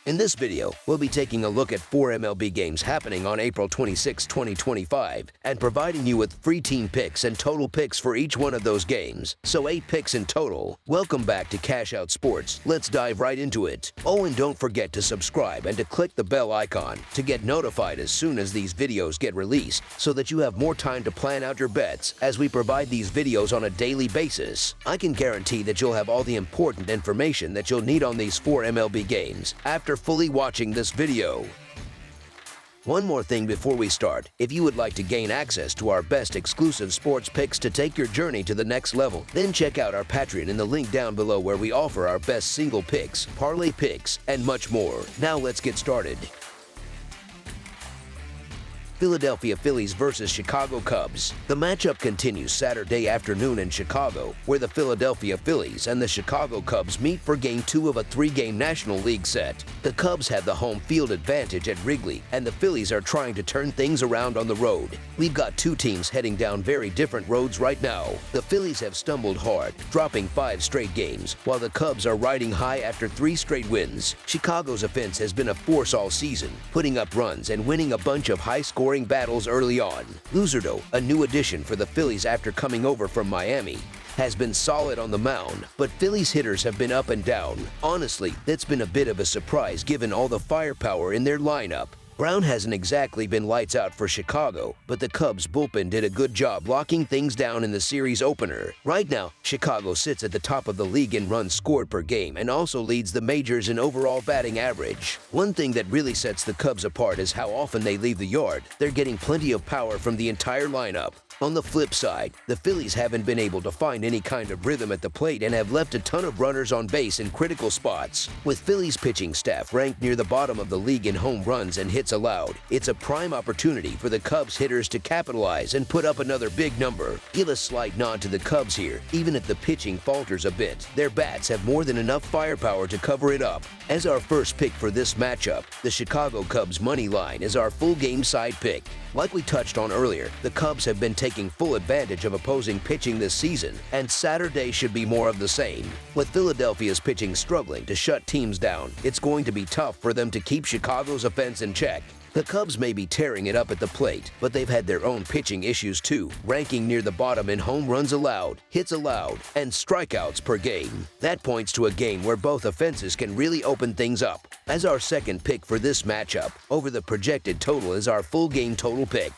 In this video, we'll be taking a look at 4 MLB games happening on April 26, 2025, and providing you with free team picks and total picks for each one of those games, so 8 picks in total. Welcome back to Cash Out Sports. Let's dive right into it. Oh, and don't forget to subscribe and to click the bell icon to get notified as soon as these videos get released, so that you have more time to plan out your bets as we provide these videos on a daily basis. I can guarantee that you'll have all the important information that you'll need on these 4 MLB games after fully watching this video. One more thing before we start. If you would like to gain access to our best exclusive sports picks to take your journey to the next level, then check out our Patreon in the link down below, where we offer our best single picks, parlay picks, and much more. Now let's get started. Philadelphia Phillies versus Chicago Cubs. The matchup continues Saturday afternoon in Chicago, where the Philadelphia Phillies and the Chicago Cubs meet for Game 2 of a 3-game National League set. The Cubs have the home field advantage at Wrigley, and the Phillies are trying to turn things around on the road. We've got two teams heading down very different roads right now. The Phillies have stumbled hard, dropping 5 straight games, while the Cubs are riding high after 3 straight wins. Chicago's offense has been a force all season, putting up runs and winning a bunch of high-scoring battles early on. Luzardo, a new addition for the Phillies after coming over from Miami, has been solid on the mound, but Phillies hitters have been up and down. Honestly, that's been a bit of a surprise given all the firepower in their lineup. Brown hasn't exactly been lights out for Chicago, but the Cubs bullpen did a good job locking things down in the series opener. Right now, Chicago sits at the top of the league in runs scored per game and also leads the majors in overall batting average. One thing that really sets the Cubs apart is how often they leave the yard. They're getting plenty of power from the entire lineup. On the flip side, the Phillies haven't been able to find any kind of rhythm at the plate and have left a ton of runners on base in critical spots. With Phillies pitching staff ranked near the bottom of the league in home runs and hits allowed, it's a prime opportunity for the Cubs hitters to capitalize and put up another big number. Give a slight nod to the Cubs here. Even if the pitching falters a bit, their bats have more than enough firepower to cover it up. As our first pick for this matchup, the Chicago Cubs money line is our full game side pick. Like we touched on earlier, the Cubs have been taking full advantage of opposing pitching this season, and Saturday should be more of the same. With Philadelphia's pitching struggling to shut teams down, it's going to be tough for them to keep Chicago's offense in check. The Cubs may be tearing it up at the plate, but they've had their own pitching issues too, ranking near the bottom in home runs allowed, hits allowed, and strikeouts per game. That points to a game where both offenses can really open things up. As our second pick for this matchup, over the projected total is our full game total pick.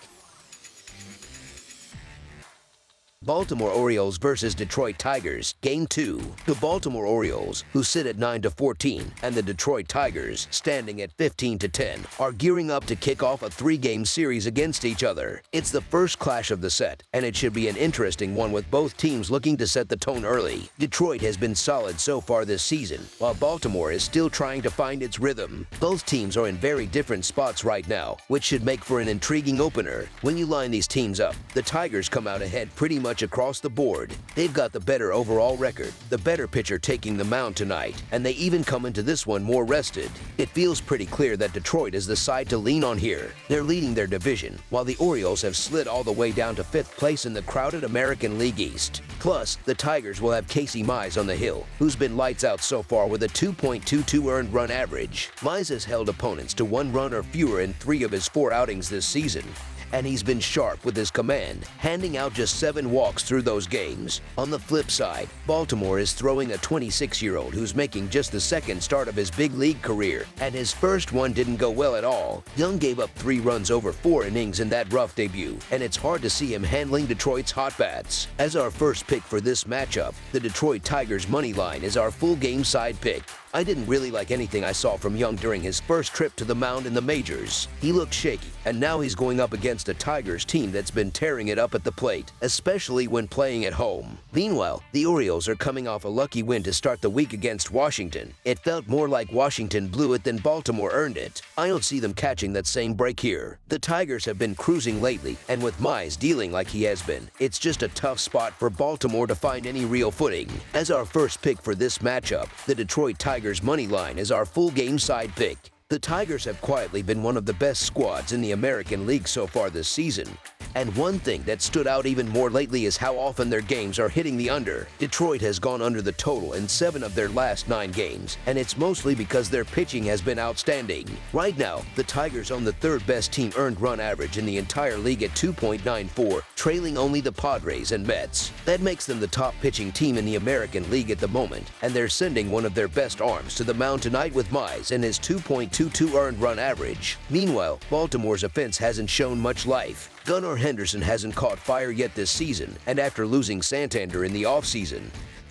Baltimore Orioles versus Detroit Tigers, Game 2. The Baltimore Orioles, who sit at 9-14, and the Detroit Tigers, standing at 15-10, are gearing up to kick off a 3-game series against each other. It's the first clash of the set, and it should be an interesting one with both teams looking to set the tone early. Detroit has been solid so far this season, while Baltimore is still trying to find its rhythm. Both teams are in very different spots right now, which should make for an intriguing opener. When you line these teams up, the Tigers come out ahead pretty much across the board. They've got the better overall record, the better pitcher taking the mound tonight, and they even come into this one more rested. It feels pretty clear that Detroit is the side to lean on here. They're leading their division, while the Orioles have slid all the way down to 5th place in the crowded American League East. Plus, the Tigers will have Casey Mize on the hill, who's been lights out so far with a 2.22 earned run average. Mize has held opponents to 1 run or fewer in 3 of his 4 outings this season, and he's been sharp with his command, handing out just 7 walks through those games. On the flip side, Baltimore is throwing a 26-year-old who's making just the second start of his big league career, and his first one didn't go well at all. Young gave up 3 runs over 4 innings in that rough debut, and it's hard to see him handling Detroit's hot bats. As our first pick for this matchup, the Detroit Tigers money line is our full game side pick. I didn't really like anything I saw from Young during his first trip to the mound in the majors. He looked shaky, and now he's going up against a Tigers team that's been tearing it up at the plate, especially when playing at home. Meanwhile, the Orioles are coming off a lucky win to start the week against Washington. It felt more like Washington blew it than Baltimore earned it. I don't see them catching that same break here. The Tigers have been cruising lately, and with Mize dealing like he has been, it's just a tough spot for Baltimore to find any real footing. As our first pick for this matchup, the Detroit Tigers money line is our full game side pick. The Tigers have quietly been one of the best squads in the American League so far this season, And one thing that stood out even more lately is how often their games are hitting the under. Detroit has gone under the total in 7 of their last 9 games, and it's mostly because their pitching has been outstanding. Right now, the Tigers own the 3rd best team earned run average in the entire league at 2.94, trailing only the Padres and Mets. That makes them the top pitching team in the American League at the moment, and they're sending one of their best arms to the mound tonight with Mize and his 2.22 earned run average. Meanwhile, Baltimore's offense hasn't shown much life. Gunnar Henderson hasn't caught fire yet this season, and after losing Santander in the offseason,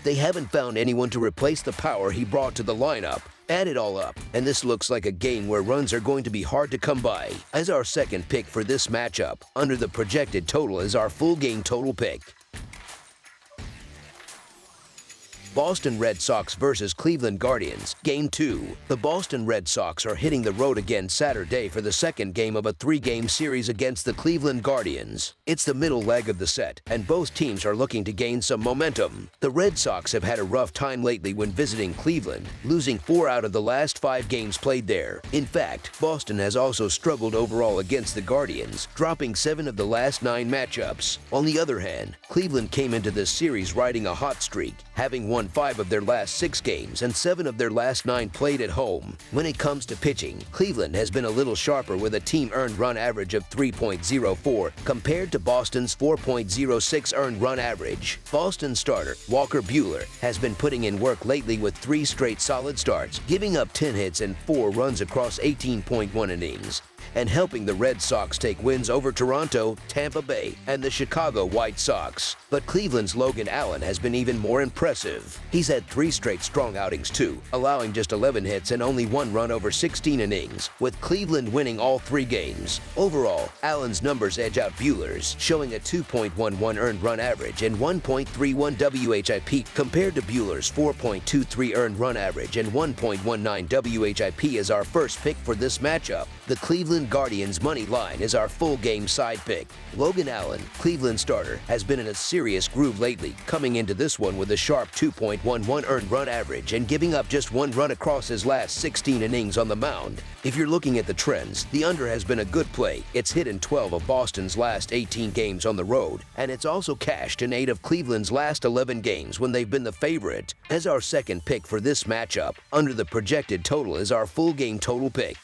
they haven't found anyone to replace the power he brought to the lineup. Add it all up, and this looks like a game where runs are going to be hard to come by. As our second pick for this matchup, under the projected total is our full game total pick. Boston Red Sox versus Cleveland Guardians, Game 2. The Boston Red Sox are hitting the road again Saturday for the second game of a 3-game series against the Cleveland Guardians. It's the middle leg of the set, and both teams are looking to gain some momentum. The Red Sox have had a rough time lately when visiting Cleveland, losing 4 out of the last 5 games played there. In fact, Boston has also struggled overall against the Guardians, dropping 7 of the last 9 matchups. On the other hand, Cleveland came into this series riding a hot streak, having won 5 of their last 6 games and 7 of their last 9 played at home. When it comes to pitching, Cleveland has been a little sharper with a team earned run average of 3.04 compared to Boston's 4.06 earned run average. Boston starter Walker Buehler has been putting in work lately with 3 straight solid starts, giving up 10 hits and 4 runs across 18.1 innings, and helping the Red Sox take wins over Toronto, Tampa Bay, and the Chicago White Sox. But Cleveland's Logan Allen has been even more impressive. He's had 3 straight strong outings too, allowing just 11 hits and only 1 run over 16 innings, with Cleveland winning all 3 games. Overall, Allen's numbers edge out Buehler's, showing a 2.11 earned run average and 1.31 WHIP compared to Buehler's 4.23 earned run average and 1.19 WHIP as our first pick for this matchup. The Cleveland Guardians money line is our full game side pick. Logan Allen, Cleveland starter, has been in a serious groove lately, coming into this one with a sharp 2.11 earned run average and giving up just 1 run across his last 16 innings on the mound. If you're looking at the trends, the under has been a good play. It's hit in 12 of Boston's last 18 games on the road, and it's also cashed in 8 of Cleveland's last 11 games when they've been the favorite. As our second pick for this matchup, under the projected total is our full game total pick.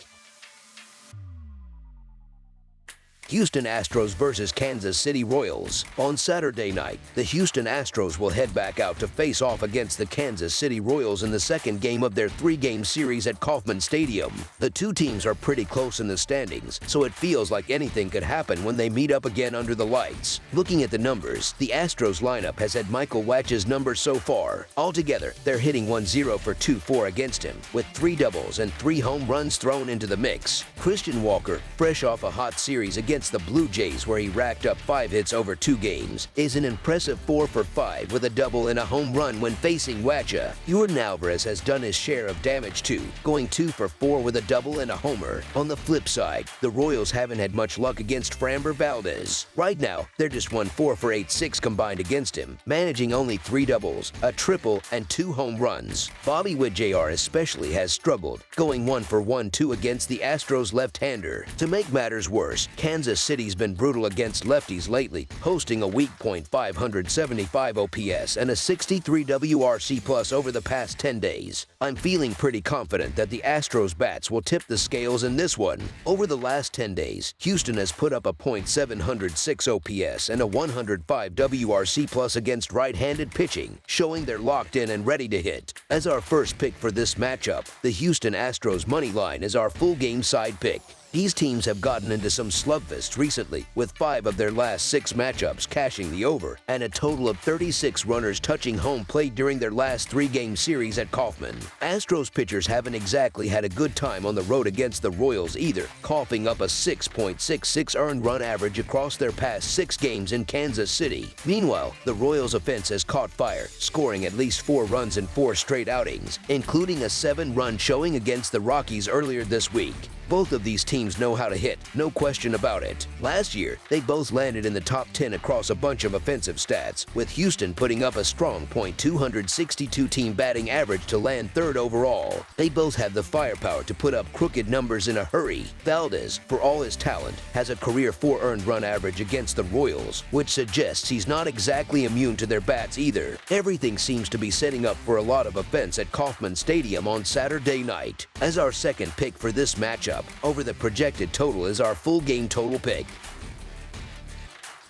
Houston Astros versus Kansas City Royals. On Saturday night, the Houston Astros will head back out to face off against the Kansas City Royals in the second game of their 3-game series at Kauffman Stadium. The 2 teams are pretty close in the standings, so it feels like anything could happen when they meet up again under the lights. Looking at the numbers, the Astros lineup has had Michael Wacha's numbers so far. Altogether, they're hitting 1-0 for 2-4 against him, with 3 doubles and 3 home runs thrown into the mix. Christian Walker, fresh off a hot series against the Blue Jays where he racked up 5 hits over 2 games, is an impressive 4 for 5 with a double and a home run when facing Wacha. Jordan Alvarez has done his share of damage too, going 2 for 4 with a double and a homer. On the flip side, the Royals haven't had much luck against Framber Valdez. Right now, they're just 4 for 8-6 combined against him, managing only 3 doubles, a triple, and 2 home runs. Bobby Witt Jr. especially has struggled, going 1 for 1-2 against the Astros left-hander. To make matters worse, Kansas City's been brutal against lefties lately, posting a weak .575 OPS and a 63 WRC plus over the past 10 days. I'm feeling pretty confident that the Astros bats will tip the scales in this one. Over the last 10 days, Houston has put up a .706 OPS and a 105 WRC plus against right-handed pitching, showing they're locked in and ready to hit. As our first pick for this matchup, the Houston Astros money line is our full game side pick. These teams have gotten into some slugfests recently, with 5 of their last 6 matchups cashing the over, and a total of 36 runners touching home plate during their last 3-game series at Kauffman. Astros pitchers haven't exactly had a good time on the road against the Royals either, coughing up a 6.66 earned run average across their past 6 games in Kansas City. Meanwhile, the Royals' offense has caught fire, scoring at least 4 runs in 4 straight outings, including a 7-run showing against the Rockies earlier this week. Both of these teams know how to hit, no question about it. Last year, they both landed in the top 10 across a bunch of offensive stats, with Houston putting up a strong .262 team batting average to land third overall. They both have the firepower to put up crooked numbers in a hurry. Valdez, for all his talent, has a career 4 earned run average against the Royals, which suggests he's not exactly immune to their bats either. Everything seems to be setting up for a lot of offense at Kauffman Stadium on Saturday night. As our second pick for this matchup, over the projected total is our full game total pick.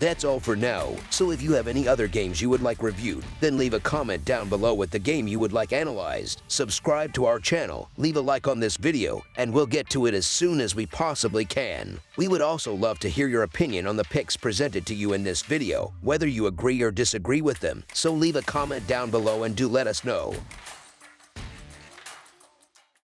That's all for now, so if you have any other games you would like reviewed, then leave a comment down below with the game you would like analyzed. Subscribe to our channel, leave a like on this video, and we'll get to it as soon as we possibly can. We would also love to hear your opinion on the picks presented to you in this video, whether you agree or disagree with them, so leave a comment down below and do let us know.